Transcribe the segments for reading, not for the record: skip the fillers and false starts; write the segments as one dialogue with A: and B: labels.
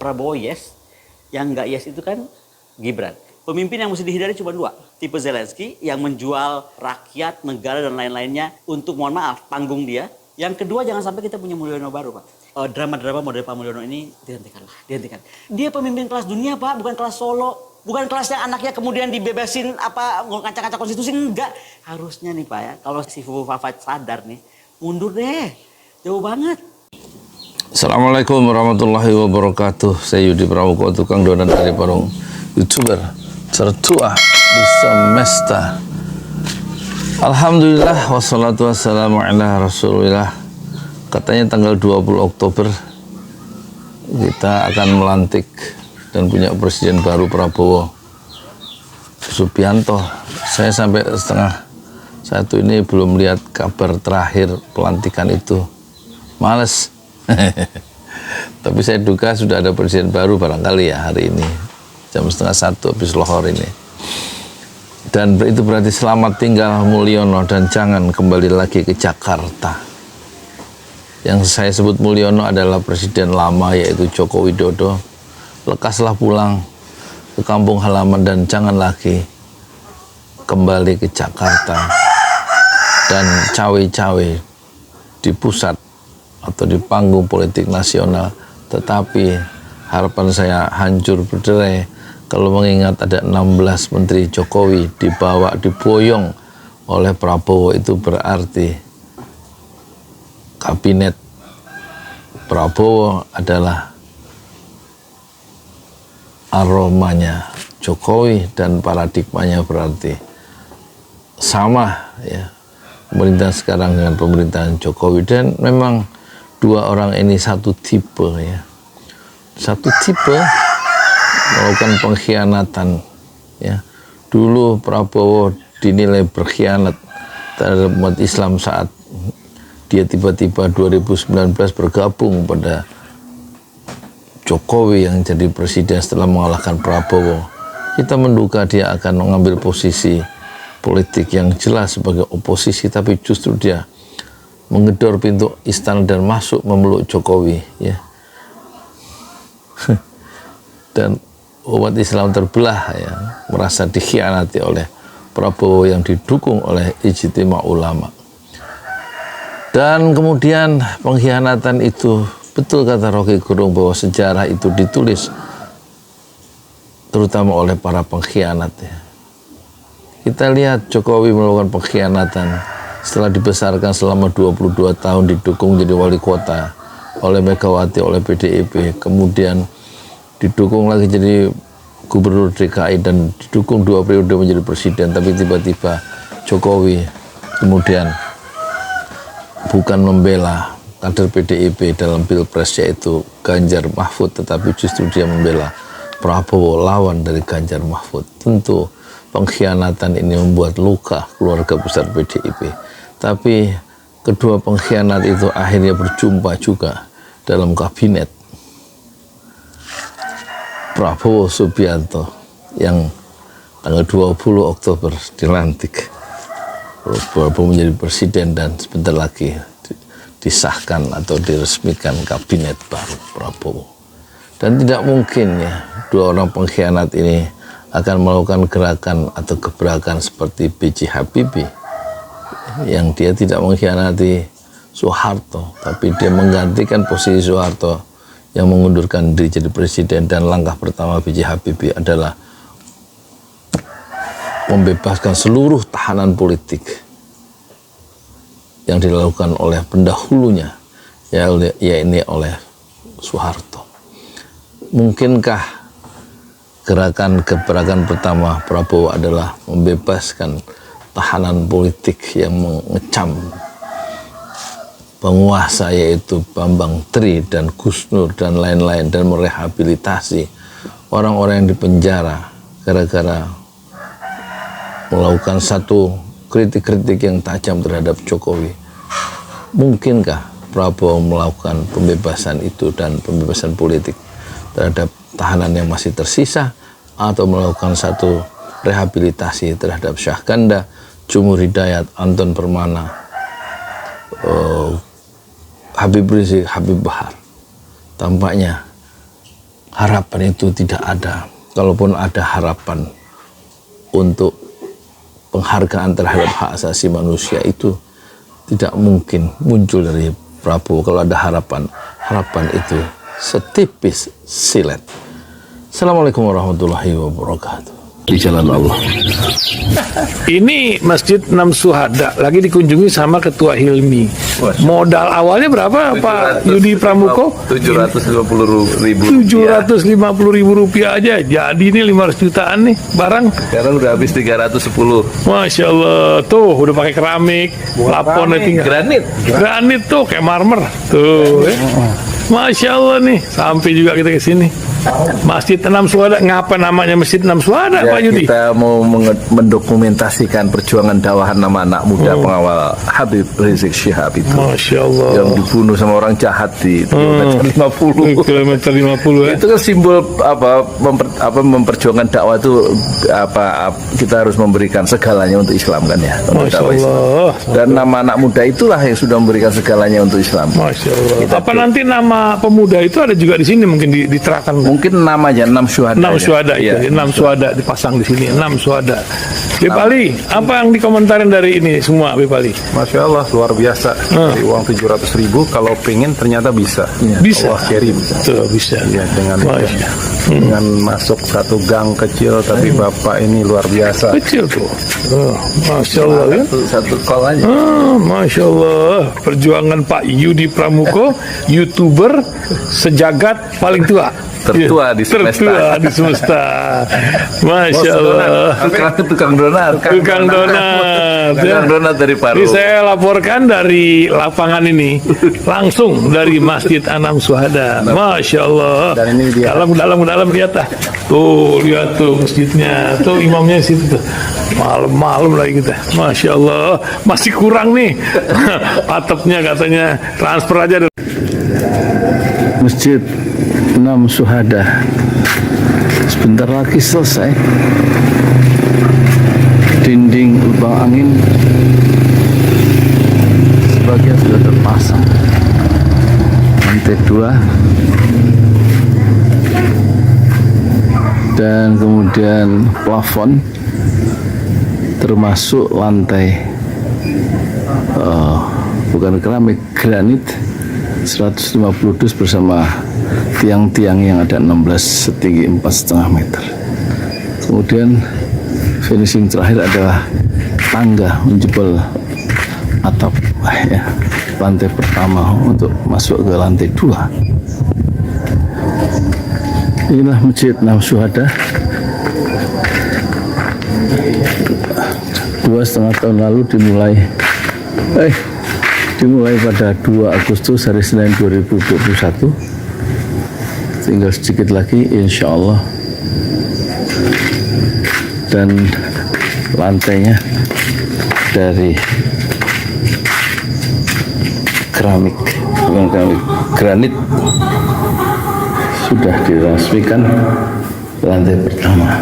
A: Prabowo yes, yang nggak yes itu kan Gibran. Pemimpin yang mesti dihindari cuma dua, tipe Zelensky yang menjual rakyat, negara dan lain-lainnya untuk mohon maaf panggung dia. Yang kedua jangan sampai kita punya Mulyono baru Pak. Drama-drama model Pak Mulyono ini dihentikan. Dia pemimpin kelas dunia Pak, bukan kelas Solo. Bukan kelas yang anaknya kemudian dibebasin apa ngacak-ngacak konstitusi, enggak. Harusnya nih Pak ya, kalau si Fufu Fafat sadar nih, mundur deh. Jauh banget.
B: Assalamualaikum warahmatullahi wabarakatuh. Saya Yudi Pramuko, tukang donat dari Parung, YouTuber tertua di semesta. Alhamdulillah wassalatu wassalamu ala rasulillah. Katanya tanggal 20 Oktober kita akan melantik dan punya presiden baru Prabowo Subianto. Saya sampai setengah satu ini belum lihat kabar terakhir pelantikan itu. Males. Tapi saya duga sudah ada presiden baru barangkali ya hari ini jam setengah satu habis lohor ini. Dan itu berarti selamat tinggal Mulyono dan jangan kembali lagi ke Jakarta. Yang saya sebut Mulyono adalah presiden lama yaitu Joko Widodo. Lekaslah pulang ke kampung halaman dan jangan lagi kembali ke Jakarta dan cawe-cawe di pusat atau di panggung politik nasional. Tetapi harapan saya hancur berderai kalau mengingat ada 16 menteri Jokowi diboyong oleh Prabowo. Itu berarti kabinet Prabowo adalah aromanya Jokowi dan paradigmanya berarti sama ya, pemerintahan sekarang dengan pemerintahan Jokowi. Dan memang dua orang ini satu tipe ya, satu tipe melakukan pengkhianatan ya. Dulu Prabowo dinilai berkhianat terhadap umat Islam saat dia tiba-tiba 2019 bergabung pada Jokowi yang jadi presiden setelah mengalahkan Prabowo. Kita menduga dia akan mengambil posisi politik yang jelas sebagai oposisi, tapi justru dia menggedor pintu istana dan masuk memeluk Jokowi ya. Dan umat Islam terbelah ya, merasa dikhianati oleh Prabowo yang didukung oleh ijtima ulama. Dan kemudian pengkhianatan itu, betul kata Rocky Gerung bahwa sejarah itu ditulis terutama oleh para pengkhianat ya. Kita lihat Jokowi melakukan pengkhianatan setelah dibesarkan selama 22 tahun, didukung jadi wali kota oleh Megawati, oleh PDIP, kemudian didukung lagi jadi gubernur DKI dan didukung 2 periode menjadi presiden. Tapi tiba-tiba Jokowi kemudian bukan membela kader PDIP dalam pilpres yaitu Ganjar Mahfud, tetapi justru dia membela Prabowo, lawan dari Ganjar Mahfud. Tentu pengkhianatan ini membuat luka keluarga besar PDIP. Tapi kedua pengkhianat itu akhirnya berjumpa juga dalam kabinet Prabowo Subianto yang tanggal 20 Oktober dilantik. Prabowo menjadi presiden dan sebentar lagi disahkan atau diresmikan kabinet baru Prabowo. Dan tidak mungkin ya dua orang pengkhianat ini akan melakukan gerakan atau gebrakan seperti B.J. Habibie yang dia tidak mengkhianati Soeharto, tapi dia menggantikan posisi Soeharto yang mengundurkan diri jadi presiden. Dan langkah pertama B.J. Habibie adalah membebaskan seluruh tahanan politik yang dilakukan oleh pendahulunya, yaitu oleh Soeharto. Mungkinkah gebrakan pertama Prabowo adalah membebaskan tahanan politik yang mengecam penguasa yaitu Bambang Tri dan Gus Nur dan lain-lain, dan merehabilitasi orang-orang yang dipenjara gara-gara melakukan satu kritik-kritik yang tajam terhadap Jokowi? Mungkinkah Prabowo melakukan pembebasan itu dan pembebasan politik terhadap tahanan yang masih tersisa, atau melakukan satu rehabilitasi terhadap Syahganda, Jumur Hidayat, Anton Permana, Habib Rizik, Habib Bahar? Tampaknya harapan itu tidak ada. Kalaupun ada harapan untuk penghargaan terhadap hak asasi manusia, itu tidak mungkin muncul dari Prabowo. Kalau ada harapan, harapan itu setipis silet. Assalamualaikum warahmatullahi wabarakatuh. Di jalan Allah.
C: Ini Masjid Enam Syuhada lagi dikunjungi sama Ketua Hilmi. Modal awalnya berapa Pak Yudi Pramuko?
B: 750.000.
C: 750.000 rupiah aja. Jadi ini 500 jutaan nih barang.
B: Sekarang udah habis 310.
C: Masya Allah, tuh udah pakai keramik, plafonnya tinggal. Granit tuh kayak marmer. Tuh, Masya Allah nih, sampai juga kita ke sini. Masjid Enam Syuhada, ngapa namanya Masjid Enam Syuhada, Pak Yudi?
B: Kita mau mendokumentasikan perjuangan dakwah nama anak muda pengawal Habib Rizik Syihab itu.
C: Masya Allah.
B: Yang dibunuh sama orang jahat di kilometer 50.
C: Kilometer 50 ya.
B: Itu kan simbol memperjuangkan dakwah itu kita harus memberikan segalanya untuk Islam kan ya.
C: Masya Allah.
B: Dan nama anak muda itulah yang sudah memberikan segalanya untuk Islam.
C: Masya Allah. Apa nanti nama pemuda itu ada juga di sini mungkin diterahkan?
B: Mungkin namanya Enam Syuhada.
C: 6 syuhada itu,
B: ya.
C: 6 syuhada dipasang di sini, 6 syuhada. Bip Ali, apa yang dikomentarin dari ini semua, Bip Ali?
D: Masya Allah, luar biasa. Dari uang 700.000, kalau pengen ternyata bisa.
C: Bisa.
D: Allah kirim.
C: Tuh, bisa.
D: Ya, dengan masuk satu gang kecil, tapi Bapak ini luar biasa.
C: Kecil tuh. Oh, Masya Allah ya.
B: Satu call aja.
C: Masya Allah. Perjuangan Pak Yudi Pramuko, YouTuber sejagat paling tua.
B: Tertua di semesta.
C: Tertua di semesta. Masya Allah.
B: Tukang donat.
C: Tukang donat.
B: Tukang donat dari Paru.
C: Ini saya laporkan dari lapangan ini, langsung dari Masjid Enam Syuhada. Masya Allah.
D: Dan ini dia.
C: Dalam lihat ah. Tuh lihat tuh masjidnya. Tuh imamnya situ tuh. Malam-malam lagi kita. Masya Allah. Masih kurang nih. Atapnya katanya transfer aja.
B: Masjid Enam Syuhada sebentar lagi selesai. Dinding lubang angin sebagian sudah terpasang. Lantai 2 dan kemudian plafon termasuk lantai bukan keramik, granit 150 dus bersama tiang-tiang yang ada 16 setinggi 4,5 meter. Kemudian finishing terakhir adalah tangga menjebol atap ya, lantai pertama untuk masuk ke lantai 2. Inilah Masjid Enam Syuhada. 2,5 tahun lalu dimulai pada 2 Agustus hari Senin 2021. Tinggal sedikit lagi insya Allah. Dan lantainya dari keramik, bukan keramik, granit sudah diresmikan lantai pertama.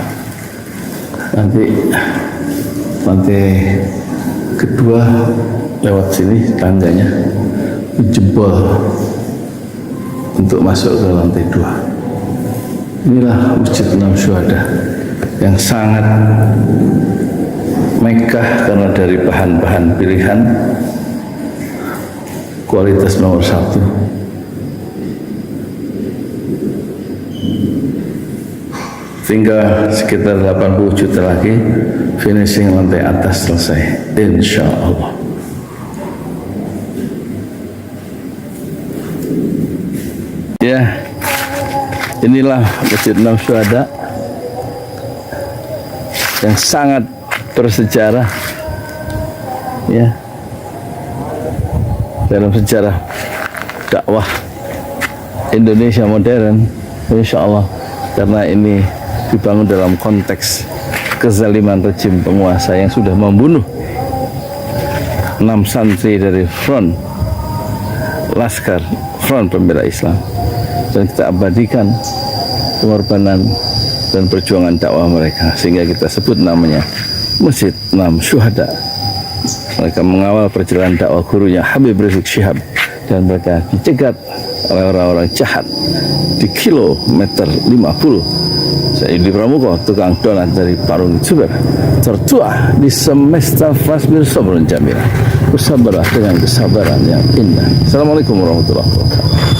B: Nanti lantai kedua lewat sini tangganya jebol untuk masuk ke lantai 2. Inilah Masjid Enam Syuhada yang sangat megah karena dari bahan-bahan pilihan, kualitas nomor 1. Tinggal sekitar 80 juta lagi finishing lantai atas selesai, insya Allah. Ya, inilah Masjid Enam Syuhada yang sangat bersejarah ya dalam sejarah dakwah Indonesia modern, insya Allah, karena ini dibangun dalam konteks kezaliman rejim penguasa yang sudah membunuh 6 santri dari front Laskar Front Pembela Islam, dan kita abadikan pengorbanan dan perjuangan dakwah mereka sehingga kita sebut namanya Masjid Enam Syuhada. Mereka mengawal perjalanan dakwah gurunya Habib Rizik Syihab dan mereka dicegat oleh orang-orang jahat di kilometer 50. Saya Yudi Pramuko, tukang donat dari Parung Juber, tertua di semesta Fasbir Sabrun Jamil. Bersabarlah dengan kesabaran yang indah. Assalamualaikum warahmatullahi wabarakatuh.